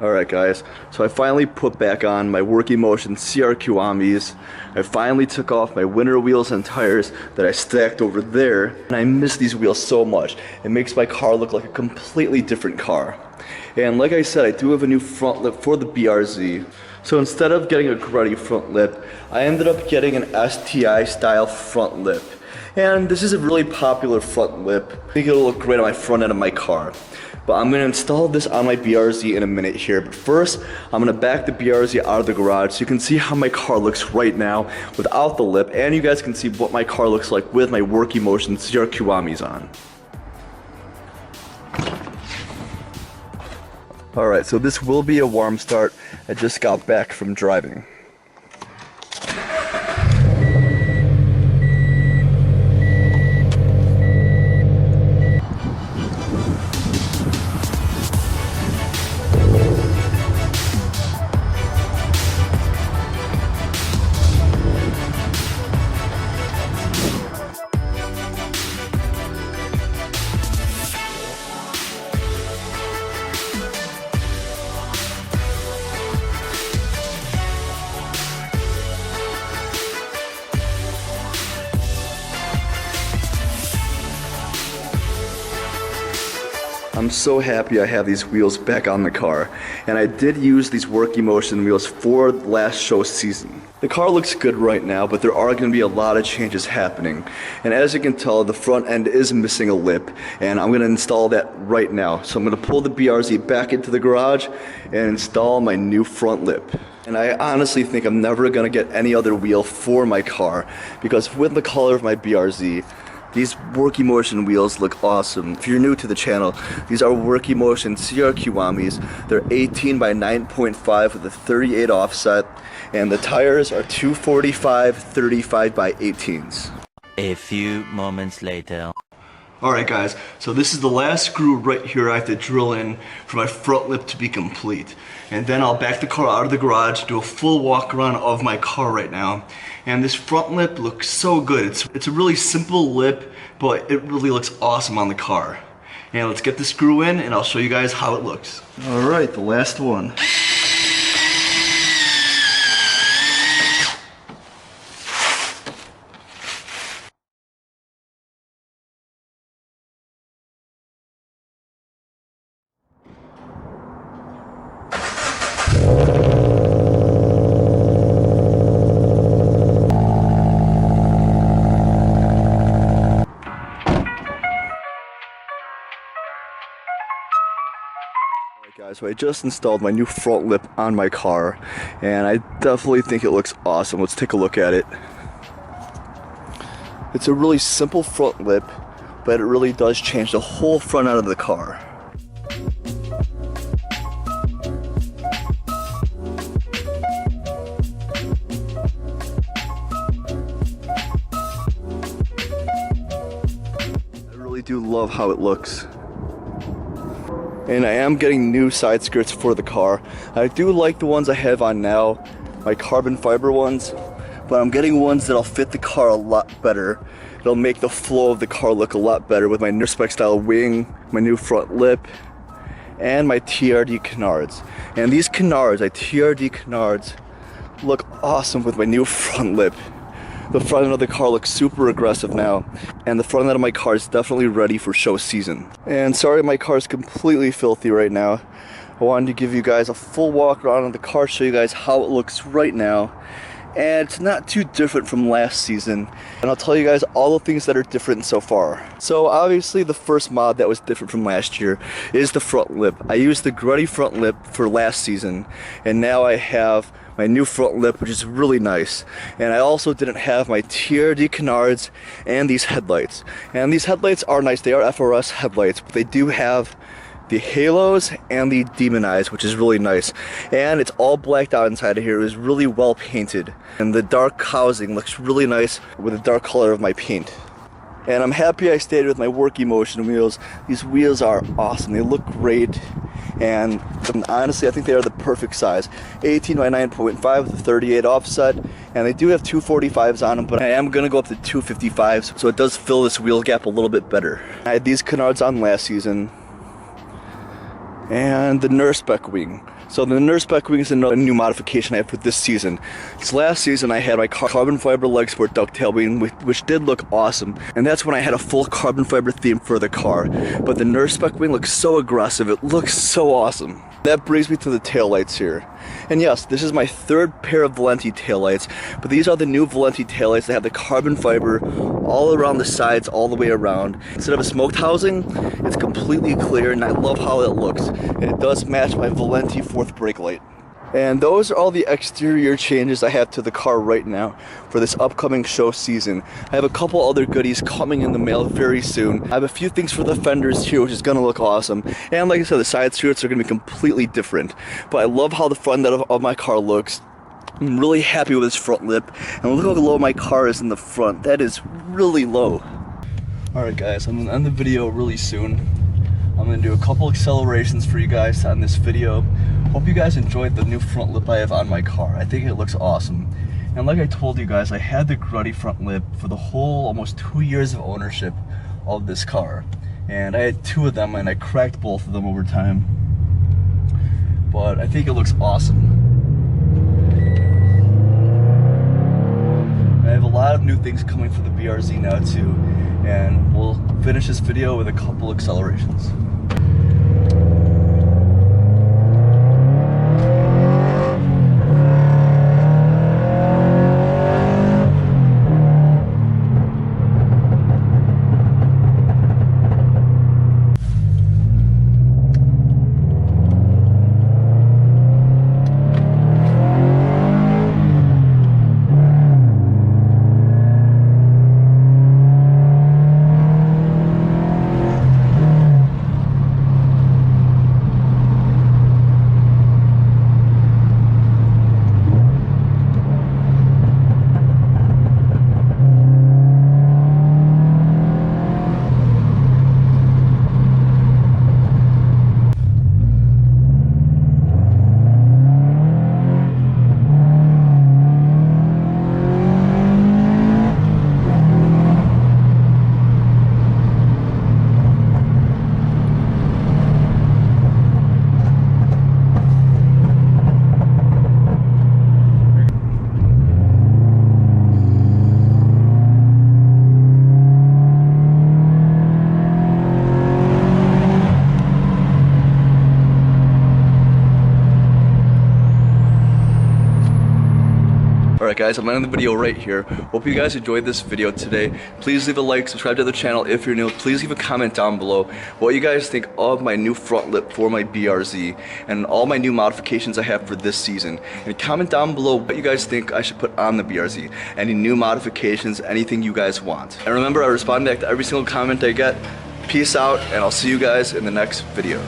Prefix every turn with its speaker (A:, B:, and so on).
A: Alright guys, so I finally put back on my Working Motion CRQ Amis. I finally took off my winter wheels and tires that I stacked over there, and I miss these wheels so much. It makes my car look like a completely different car. And like I said, I do have a new front lip for the BRZ. So instead of getting a gruddy front lip, I ended up getting an STI style front lip. And this is a really popular front lip. I think it'll look great on my front end of my car. But I'm going to install this on my BRZ in a minute here. But first, I'm going to back the BRZ out of the garage so you can see how my car looks right now without the lip. And you guys can see what my car looks like with my Working Motion CRQ Amis on. Alright, so this will be a warm start. I just got back from driving. I'm so happy I have these wheels back on the car, and I did use these Working Motion wheels for last show season. The car looks good right now, but there are going to be a lot of changes happening. And as you can tell, the front end is missing a lip, and I'm going to install that right now. So I'm going to pull the BRZ back into the garage and install my new front lip. And I honestly think I'm never going to get any other wheel for my car, because with the color of my BRZ, these Working Motion wheels look awesome. If you're new to the channel, these are Working Motion CRQ Amis. They're 18 by 9.5 with a 38 offset, and the tires are 245 35 by 18s.
B: A few moments later.
A: Alright guys, so this is the last screw right here I have to drill in for my front lip to be complete. And then I'll back the car out of the garage, do a full walk around of my car right now. And this front lip looks so good. It's a really simple lip, but it really looks awesome on the car. And let's get the screw in and I'll show you guys how it looks. Alright, the last one. Guys, so I just installed my new front lip on my car, and I definitely think it looks awesome. Let's take a look at it. It's a really simple front lip, but it really does change the whole front end of the car. I really do love how it looks. And I am getting new side skirts for the car. I do like the ones I have on now, my carbon fiber ones, but I'm getting ones that'll fit the car a lot better. It'll make the flow of the car look a lot better with my new spec style wing, my new front lip, and my TRD canards. And these canards, my TRD canards, look awesome with my new front lip. The front end of the car looks super aggressive now, and the front end of my car is definitely ready for show season. And sorry my car is completely filthy right now. I wanted to give you guys a full walk around of the car, show you guys how it looks right now. And it's not too different from last season, and I'll tell you guys all the things that are different so far. So obviously the first mod that was different from last year is the front lip. I used the gruddy front lip for last season, and now I have my new front lip, which is really nice. And I also didn't have my TRD canards and these headlights. And these headlights are nice, they are FRS headlights, but they do have the halos and the demon eyes, which is really nice. And it's all blacked out inside of here. It was really well painted. And the dark housing looks really nice with the dark color of my paint. And I'm happy I stayed with my Working Motion wheels. These wheels are awesome, they look great. And honestly, I think they are the perfect size. 18 by 9.5 with a 38 offset, and they do have 245s on them, but I am going to go up to 255s, so it does fill this wheel gap a little bit better. I had these canards on last season, and the nurse spec wing. So the inner spec wing is another new modification I have for this season. This last season I had my carbon fiber leg sport ducktail wing, which did look awesome, and that's when I had a full carbon fiber theme for the car. But the inner spec wing looks so aggressive, it looks so awesome. That brings me to the taillights here. And yes, this is my third pair of Valenti taillights, but these are the new Valenti taillights that have the carbon fiber all around the sides, all the way around. Instead of a smoked housing, it's completely clear, and I love how it looks. And it does match my Valenti fourth brake light. And those are all the exterior changes I have to the car right now for this upcoming show season. I have a couple other goodies coming in the mail very soon. I have a few things for the fenders here, which is going to look awesome. And like I said, the side skirts are going to be completely different. But I love how the front of my car looks. I'm really happy with this front lip. And look how low my car is in the front. That is really low. Alright guys, I'm going to end the video really soon. I'm going to do a couple accelerations for you guys on this video. Hope you guys enjoyed the new front lip I have on my car. I think it looks awesome. And like I told you guys, I had the gruddy front lip for the whole almost 2 years of ownership of this car. And I had 2 of them and I cracked both of them over time. But I think it looks awesome. I have a lot of new things coming for the BRZ now too. And we'll finish this video with a couple accelerations. Alright guys, I'm ending the video right here. Hope you guys enjoyed this video today. Please leave a like, subscribe to the channel if you're new. Please leave a comment down below what you guys think of my new front lip for my BRZ and all my new modifications I have for this season. And comment down below what you guys think I should put on the BRZ. Any new modifications, anything you guys want. And remember, I respond back to every single comment I get. Peace out, and I'll see you guys in the next video.